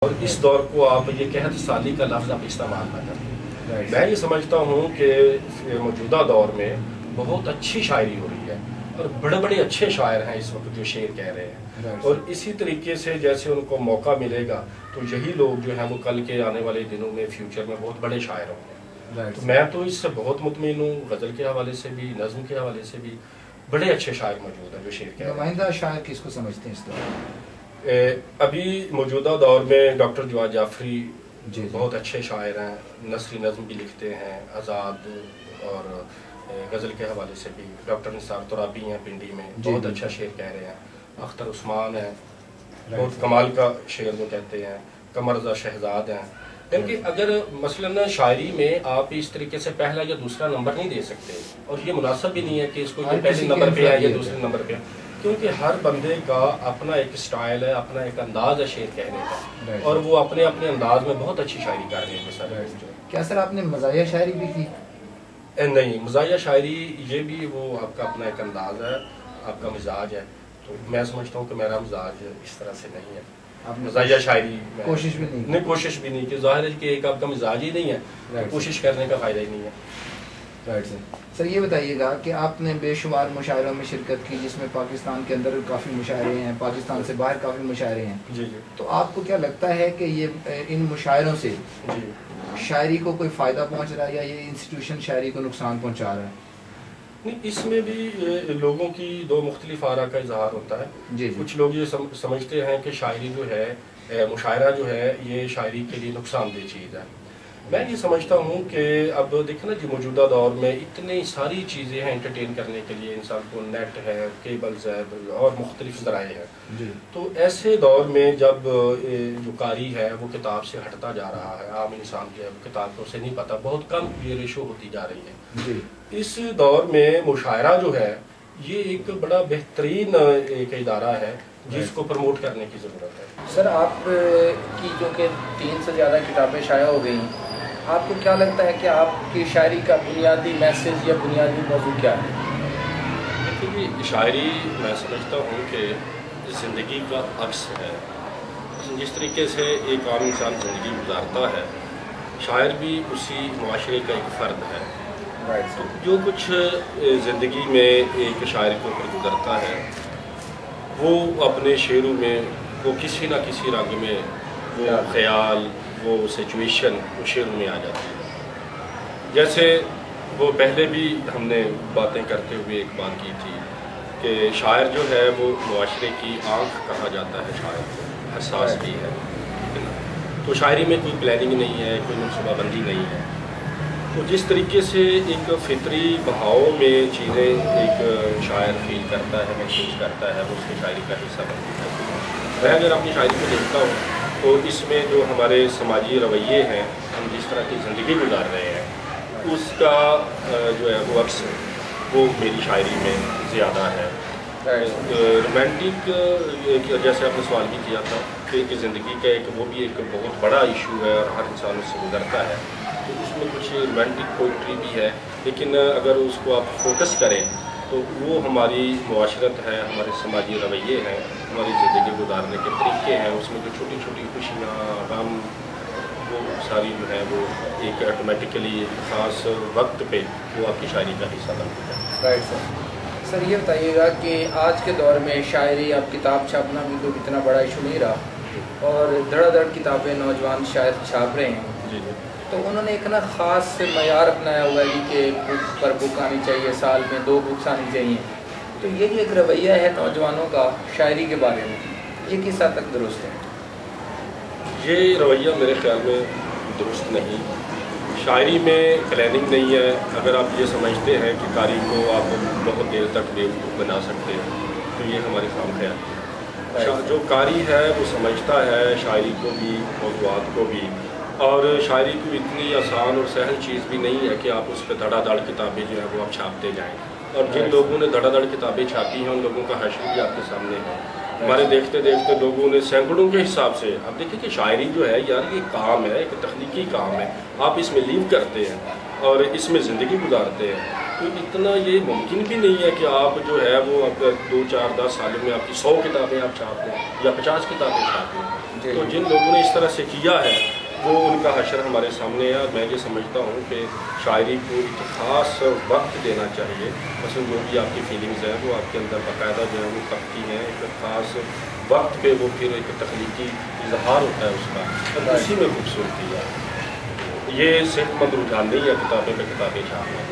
اور اس دور کو آپ یہ قحط سالی کا لفظ آپ استعمال نہ کریں۔ میں یہ سمجھتا ہوں کہ موجودہ دور میں بہت اچھی شاعری ہو رہی ہے اور بڑے بڑے اچھے شاعر ہیں اس وقت جو شعر کہہ رہے ہیں، اور اسی طریقے سے جیسے ان کو موقع ملے گا تو یہی لوگ جو ہیں وہ کل کے آنے والے دنوں میں فیوچر میں بہت بڑے شاعر ہوں گے۔ تو میں تو اس سے بہت مطمئن ہوں، غزل کے حوالے سے بھی، نظم کے حوالے سے بھی بڑے اچھے شاعر موجود ہیں جو شعر کہہ رہے ہیں۔ نمائندہ شاعر کس کو سمجھتے ہیں اس دور؟ ابھی موجودہ دور میں ڈاکٹر جواد جعفری بہت اچھے شاعر ہیں، نثری نظم بھی لکھتے ہیں، آزاد اور غزل کے حوالے سے بھی۔ ڈاکٹر نثار ترابی ہیں پنڈی میں، بہت اچھا شعر کہہ رہے ہیں۔ اختر عثمان ہیں، بہت کمال کا شعر وہ کہتے ہیں۔ قمر رضا شہزاد ہیں۔ کیونکہ اگر مثلاً شاعری میں آپ اس طریقے سے پہلا یا دوسرا نمبر نہیں دے سکتے، اور یہ مناسب بھی نہیں ہے کہ اس کو یہ پہلے نمبر پہ ہے یا دوسرے نمبر پہ ہے، کیونکہ ہر بندے کا اپنا ایک سٹائل ہے، اپنا ایک انداز ہے شعر کہنے کا، اور وہ اپنے اپنے انداز میں بہت اچھی شاعری کر رہے ہیں سر۔ کیا سر آپ نے مزاحیہ شاعری بھی کی؟ نہیں، مزاحیہ شاعری یہ بھی وہ آپ کا اپنا ایک انداز ہے، آپ کا مزاج ہے، تو میں سمجھتا ہوں کہ میرا مزاج اس طرح سے نہیں ہے۔ مزاحیہ شاعری کوشش بھی نہیں، کوشش بھی نہیں، کہ ظاہر ہے کہ ایک آپ کا مزاج ہی نہیں ہے، کوشش کرنے کا فائدہ ہی نہیں ہے۔ رائٹ سر یہ بتائیے گا کہ آپ نے بے شمار مشاعروں میں شرکت کی، جس میں پاکستان کے اندر کافی مشاعرے ہیں، پاکستان سے باہر کافی مشاعرے ہیں، جی۔ تو آپ کو کیا لگتا ہے کہ یہ ان مشاعروں سے شاعری کو کوئی فائدہ پہنچ رہا ہے یا یہ انسٹیٹیوشن شاعری کو نقصان پہنچا رہا ہے؟ نہیں، اس میں بھی لوگوں کی دو مختلف آراء کا اظہار ہوتا ہے۔ کچھ لوگ یہ سمجھتے ہیں کہ شاعری جو ہے، مشاعرہ جو ہے، یہ شاعری کے لیے نقصان دہ چیز ہے۔ میں یہ سمجھتا ہوں کہ اب دیکھیں نا جی، موجودہ دور میں اتنی ساری چیزیں ہیں انٹرٹین کرنے کے لیے، انسان کو نیٹ ہے، کیبلز ہے اور مختلف ذرائع ہیں، تو ایسے دور میں جب جو قاری ہے وہ کتاب سے ہٹتا جا رہا ہے، عام انسان جو ہے وہ کتاب کو اسے نہیں پتا، بہت کم یہ ریشو ہوتی جا رہی ہے، اس دور میں مشاعرہ جو ہے یہ ایک بڑا بہترین ایک ادارہ ہے جس کو پروموٹ کرنے کی ضرورت ہے۔ سر آپ کی جو کہ 3 سے زیادہ کتابیں شائع ہو گئی، آپ کو کیا لگتا ہے کہ آپ کی شاعری کا بنیادی میسج یا بنیادی موضوع کیا ہے؟ دیکھیے، شاعری میں سمجھتا ہوں کہ زندگی کا عکس ہے۔ جس طریقے سے ایک عام انسان زندگی گزارتا ہے، شاعر بھی اسی معاشرے کا ایک فرد ہے۔ تو جو کچھ زندگی میں ایک شاعر کے اوپر گزرتا ہے، وہ اپنے شعروں میں وہ کسی نہ کسی رنگ میں وہ خیال، وہ سچویشن وہ شعروں میں آ جاتی ہے۔ جیسے وہ پہلے بھی ہم نے باتیں کرتے ہوئے ایک بات کی تھی کہ شاعر جو ہے وہ معاشرے کی آنکھ کہا جاتا ہے، شاعر کو حساس بھی ہے، تو شاعری میں کوئی پلاننگ نہیں ہے، کوئی منصوبہ بندی نہیں ہے۔ تو جس طریقے سے ایک فطری بہاؤ میں چیزیں ایک شاعر فیل کرتا ہے، محسوس کرتا ہے، وہ اس کی شاعری کا حصہ بنتی ہے۔ میں اگر اپنی شاعری کو دیکھتا ہوں تو اس میں جو ہمارے سماجی رویے ہیں، ہم جس طرح کی زندگی گزار رہے ہیں، اس کا جو ہے وہ عکس وہ میری شاعری میں زیادہ ہے۔ رومانٹک جیسے آپ نے سوال بھی کیا تھا کہ زندگی کا ایک وہ بھی ایک بہت بڑا ایشو ہے اور ہر انسان اس سے گزرتا ہے، تو اس میں کچھ رومانٹک پوئٹری بھی ہے، لیکن اگر اس کو آپ فوکس کریں تو وہ ہماری معاشرت ہے، ہمارے سماجی رویے ہیں، ہماری زندگی گزارنے کے طریقے ہیں، اس میں جو چھوٹی چھوٹی خوشیاں، غم، وہ ساری جو ہے وہ ایک آٹومیٹیکلی خاص وقت پہ وہ آپ کی شاعری کا حصہ بنتی ہے۔ رائٹ سر یہ بتائیے گا کہ آج کے دور میں شاعری، اب کتاب چھاپنا بھی کوئی اتنا بڑا ایشو نہیں رہا، اور دھڑا دھڑ کتابیں نوجوان شاعر چھاپ رہے ہیں، تو انہوں نے ایک نا خاص معیار اپنایا ہوا ہے کہ بک پر بک آنی چاہیے، سال میں 2 بکس آنی چاہیے، تو یہ جو ایک رویہ ہے نوجوانوں کا شاعری کے بارے میں، یہ کس حد تک درست ہے؟ یہ رویہ میرے خیال میں درست نہیں۔ شاعری میں پلاننگ نہیں ہے۔ اگر آپ یہ سمجھتے ہیں کہ قاری کو آپ بہت دیر تک بیوقوف بنا سکتے ہیں تو یہ ہماری خام خیال ہے۔ جو قاری ہے وہ سمجھتا ہے شاعری کو بھی، موضوعات کو بھی، اور شاعری کو اتنی آسان اور سہل چیز بھی نہیں ہے کہ آپ اس پہ دھڑا دھڑ کتابیں جو ہیں وہ آپ چھاپتے جائیں، اور جن لوگوں نے دھڑا دھڑ کتابیں چھاپی ہیں ان لوگوں کا حشر بھی آپ کے سامنے ہے۔ ہمارے دیکھتے دیکھتے لوگوں نے سینکڑوں کے حساب سے، اب دیکھیں کہ شاعری جو ہے یار یہ کام ہے، ایک تخلیقی کام ہے، آپ اس میں لیو کرتے ہیں اور اس میں زندگی گزارتے ہیں، تو اتنا یہ ممکن بھی نہیں ہے کہ آپ جو ہے وہ آپ 2, 4, 10 سالوں میں آپ کی 100 کتابیں آپ چھاپ لیں یا 50 کتابیں چھاپ لیں. تو جن لوگوں نے اس طرح سے کیا ہے وہ ان کا حشر ہمارے سامنے ہے. اور میں یہ سمجھتا ہوں کہ شاعری کو ایک خاص وقت دینا چاہیے. مثلا جو بھی آپ کی فیلنگز ہیں وہ آپ کے اندر باقاعدہ جو ہے وہ تبتی ہیں. ایک خاص وقت پہ وہ پھر ایک تخلیقی اظہار ہوتا ہے اس کا, اور اسی میں خوبصورتی ہے. یہ صحت مند رجحان نہیں ہے کتابیں پہ کتابیں چھاپنا.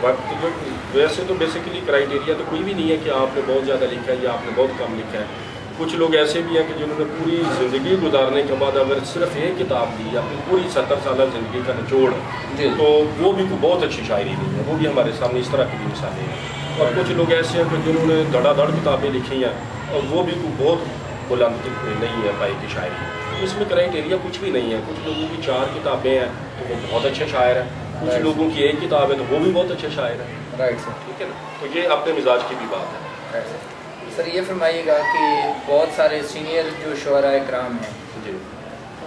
وقت جو ویسے تو بیسیکلی کرائیٹیریا تو کوئی بھی نہیں ہے کہ آپ نے بہت زیادہ لکھا ہے یا آپ نے بہت کم لکھا ہے. کچھ لوگ ایسے بھی ہیں کہ جنہوں نے پوری زندگی گزارنے کے بعد اگر صرف ایک کتاب دی اپنی پوری 70 سالہ زندگی کا نچوڑ, تو وہ بھی کوئی بہت اچھی شاعری نہیں ہے. وہ بھی ہمارے سامنے اس طرح کی بھی مثالیں ہیں. اور کچھ لوگ ایسے ہیں کہ جنہوں نے دھڑا دھڑ کتابیں لکھی ہیں اور وہ بھی کوئی بہت بلند نہیں ہے پائی کی شاعری. اس میں کرائیٹیریا کچھ بھی نہیں ہے. کچھ لوگوں کی 4 کتابیں ہیں تو وہ بہت اچھے شاعر ہیں, کچھ لوگوں کی 1 کتاب ہے تو وہ بھی بہت اچھے شاعر ہیں. رائٹ سر, ٹھیک ہے نا. تو یہ اپنے مزاج کی بھی بات ہے. سر یہ فرمائیے گا کہ بہت سارے سینئر جو شعراء کرام ہیں جی,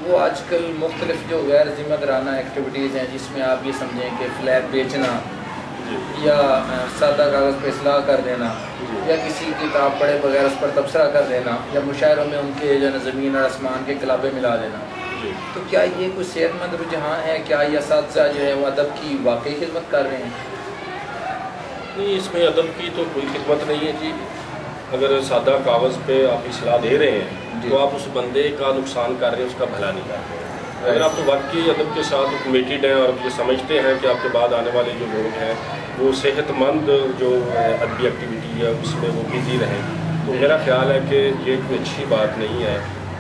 وہ آج کل مختلف جو غیر ذمہ دارانہ ایکٹیویٹیز ہیں جس میں آپ یہ سمجھیں کہ فلیٹ بیچنا یا سادہ کاغذ پہ اصلاح کر دینا یا کسی کتاب پڑھے بغیر اس پر تبصرہ کر دینا یا مشاعروں میں ان کے جو زمین اور آسمان کے کلابیں ملا دینا, تو کیا یہ کوئی صحت مند رجحان ہے؟ کیا یہ اساتذہ جو ہے وہ ادب کی واقعی خدمت کر رہے ہیں؟ نہیں, اس میں ادب کی تو کوئی خدمت نہیں ہے جی. اگر سادہ کاغذ پہ آپ اصلاح دے رہے ہیں تو آپ اس بندے کا نقصان کر رہے ہیں, اس کا بھلا نہیں کر رہے ہیں. اگر آپ تو واقعی ادب کے ساتھ کمیٹیڈ ہیں اور یہ سمجھتے ہیں کہ آپ کے بعد آنے والے جو لوگ ہیں وہ صحت مند جو ادبی ایکٹیویٹی ہے اس میں وہ بزی رہیں, تو میرا خیال ہے کہ یہ کوئی اچھی بات نہیں ہے.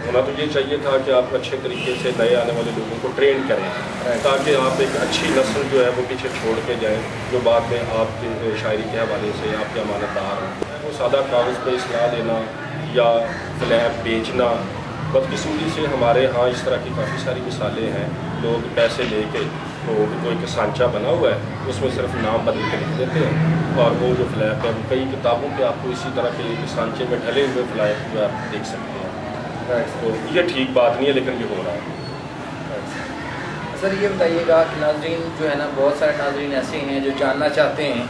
ہونا تو یہ چاہیے تھا کہ آپ اچھے طریقے سے نئے آنے والے لوگوں کو ٹرین کریں تاکہ آپ ایک اچھی نسل جو ہے وہ پیچھے چھوڑ کے جائیں جو بعد میں آپ کے شاعری کے حوالے سے آپ کے امانت دار ہوں. وہ سادہ کاغذ پہ اصلاح دینا یا فلیپ بیچنا, بدقسمتی سے ہمارے ہاں اس طرح کی کافی ساری مثالیں ہیں. لوگ پیسے لے کے تو کوئی ایک سانچہ بنا ہوا ہے, اس میں صرف نام بدل کے لکھ دیتے ہیں اور وہ جو فلیپ ہے وہ کئی کتابوں پہ آپ کو اسی طرح کے سانچے میں ڈھلے ہوئے فلیپ جو آپ دیکھ سکتے ہیں. تو یہ ٹھیک بات نہیں ہے لیکن یہ ہو رہا ہے. سر یہ بتائیے گا کہ ناظرین جو ہے نا, بہت سارے ناظرین ایسے ہیں جو جاننا چاہتے ہیں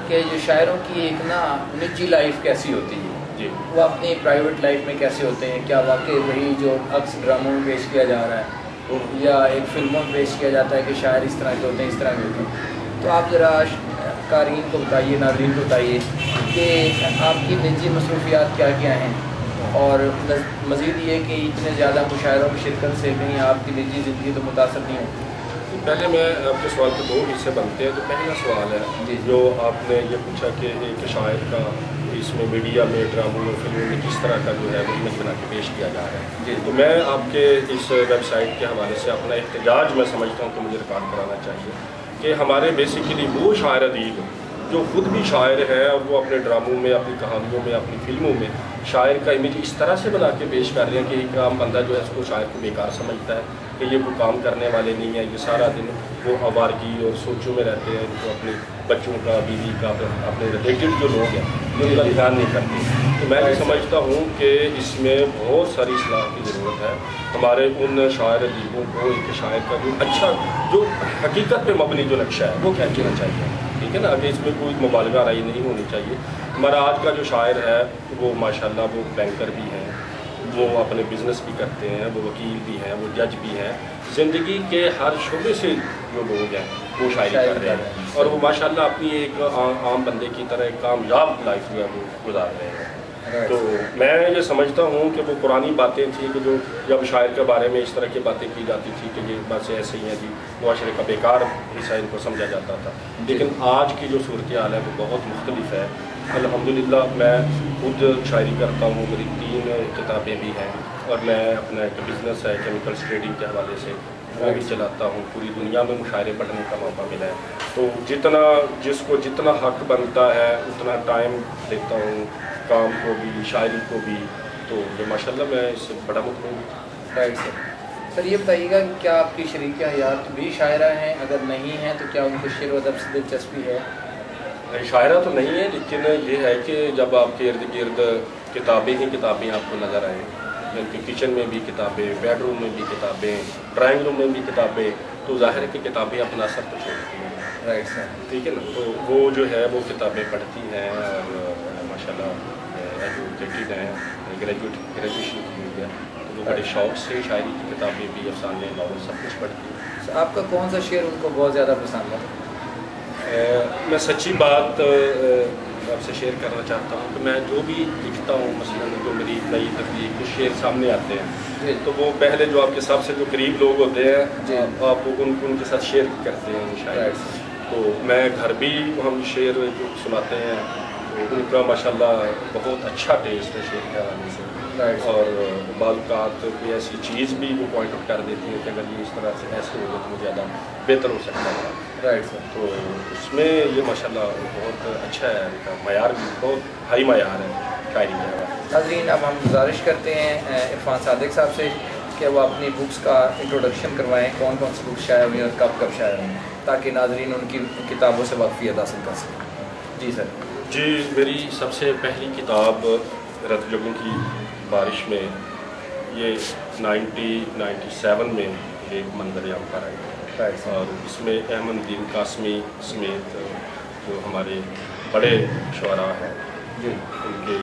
کہ جو شاعروں کی ایک نا نجی لائف کیسی ہوتی ہے جی, وہ اپنی پرائیویٹ لائف میں کیسے ہوتے ہیں؟ کیا واقعی وہی جو عکس ڈراموں میں پیش کیا جا رہا ہے یا ایک فلموں میں پیش کیا جاتا ہے کہ شاعر اس طرح کے ہوتے ہیں اس طرح کے ہوتے ہیں؟ تو آپ ذرا قارئین کو بتائیے, ناظرین کو بتائیے کہ آپ کی نجی مصروفیات کیا کیا ہیں, اور مزید یہ کہ اتنے زیادہ مشاعروں میں شرکت سے کہیں آپ کی نجی زندگی تو متاثر نہیں ہوتی. پہلے میں آپ کے سوال کے 2 حصے بنتے ہیں. تو پہلا سوال ہے جو آپ نے یہ پوچھا کہ ایک شاعر کا اس میں میڈیا میں ڈراموں میں فلموں میں کس طرح کا جو ہے وہ امیج بنا کے پیش کیا جا رہا ہے. تو میں آپ کے اس ویب سائٹ کے حوالے سے اپنا احتجاج میں سمجھتا ہوں کہ مجھے ریکارڈ کرانا چاہیے کہ ہمارے بیسیکلی وہ شاعر ادیب جو خود بھی شاعر ہیں اور وہ اپنے ڈراموں میں, اپنی کہانیوں میں, اپنی فلموں میں شاعر کا امیج اس طرح سے بنا کے پیش کر رہے ہیں کہ ایک عام بندہ جو ہے اس کو شاعر کو بیکار سمجھتا ہے کہ یہ کوئی کام کرنے والے نہیں ہیں, یہ سارا دن وہ آوارگی اور سوچوں میں رہتے ہیں, جو اپنے بچوں کا, بیوی کا, اپنے ریلیٹڈ جو لوگ ہیں ان کا دھیان نہیں کرتے. تو میں یہ سمجھتا ہوں کہ اس میں بہت ساری اصلاح کی ضرورت ہے. ہمارے ان شاعر ادیبوں کو ایک شاعر کا جو اچھا جو حقیقت پہ مبنی جو نقشہ ہے وہ کھینچنا چاہیے. ٹھیک ہے نا, کہ اس میں کوئی مبالغہ آرائی نہیں ہونی چاہیے. ہمارا آج کا جو شاعر ہے وہ ماشاءاللہ وہ بینکر بھی ہیں, وہ اپنے بزنس بھی کرتے ہیں, وہ وکیل بھی ہیں, وہ جج بھی ہیں. زندگی کے ہر شعبے سے جو لوگ ہیں وہ شاعری کر رہے ہیں اور وہ ماشاءاللہ اپنی ایک عام بندے کی طرح ایک کامیاب لائف جو ہے وہ گزار رہے ہیں. تو میں یہ سمجھتا ہوں کہ وہ پرانی باتیں تھیں کہ جو جب شاعر کے بارے میں اس طرح کی باتیں کی جاتی تھی کہ یہ باتیں ایسے ہی ہیں جی, معاشرے کا بیکار حصہ ان کو سمجھا جاتا تھا. لیکن آج کی جو صورتحال ہے وہ بہت مختلف ہے. الحمدللہ میں خود شاعری کرتا ہوں, میری 3 کتابیں بھی ہیں اور میں اپنا ایک بزنس ہے کیمیکلز ٹریڈنگ کے حوالے سے وہ بھی چلاتا ہوں. پوری دنیا میں مشاعرے پڑھنے کا موقع ملا ہے. تو جس کو جتنا حق بنتا ہے اتنا ٹائم دیتا ہوں, کام کو بھی, شاعری کو بھی. تو یہ ماشاءاللہ میں اس سے بڑا مطمئن ہوں. رائٹ سر, یہ بتائیے گا کہ کیا آپ کی شریک حیات بھی شاعرہ ہیں؟ اگر نہیں ہیں تو کیا ان کو شعر و ادب سے دلچسپی ہے؟ شاعرہ تو نہیں ہے, لیکن یہ ہے کہ جب آپ کے ارد گرد کتابیں ہی کتابیں آپ کو نظر آئیں, یعنی کہ کچن میں بھی کتابیں, بیڈ روم میں بھی کتابیں, ڈرائنگ روم میں بھی کتابیں, تو ظاہر ہے کہ کتابیں اپنا اثر تو چھوڑتی ہیں. Right sir. ٹھیک ہے نا. تو وہ جو ہے وہ کتابیں پڑھتی ہیں اور ماشاء اللہ ایجوکیٹڈ ہیں, گریجویشن کی ہوئی ہے, تو وہ بڑے شوق سے شاعری کی کتابیں بھی, افسانے, ناول سب کچھ پڑھتی ہیں. آپ کا کون سا شعر ان کو بہت زیادہ پسند ہے؟ میں سچی بات آپ سے شیئر کرنا چاہتا ہوں کہ میں جو بھی لکھتا ہوں, مثلاً جو میری نئی تخلیق کچھ شعر سامنے آتے ہیں تو وہ پہلے جو آپ کے سب سے جو قریب لوگ ہوتے ہیں آپ ان کے ساتھ شیئر کرتے ہیں شاید. تو میں گھر بھی ہم شعر جو سناتے ہیں تو ان کا ماشاءاللہ بہت اچھا ٹیسٹ ہے شعر کے حوالے سے, اور بعض اوقات کوئی ایسی چیز بھی وہ پوائنٹ آؤٹ کر دیتی ہے کہ اگر یہ اس طرح سے ایسے ہوگا تو وہ زیادہ بہتر ہو سکتا ہے. Right sir. تو اس میں یہ ماشاءاللہ بہت اچھا ہے, ان کا معیار بھی بہت ہائی معیار ہے شاعری کے حوالے. ناظرین اب ہم گزارش کرتے ہیں عرفان صادق صاحب سے کہ وہ اپنی بکس کا انٹروڈکشن کروائیں, کون کون سی بکس شائع ہوئی ہیں اور کب کب شائع ہوئی ہیں, تاکہ ناظرین ان کی کتابوں سے واقفیت حاصل کر سکیں. جی سر. جی, میری سب سے پہلی کتاب رت جگوں کی بارش میں, یہ 1997 میں ایک منظر عام پر آئی, اور اس میں احمد الدین قاسمی سمیت جو ہمارے بڑے شعراء ہیں ان کے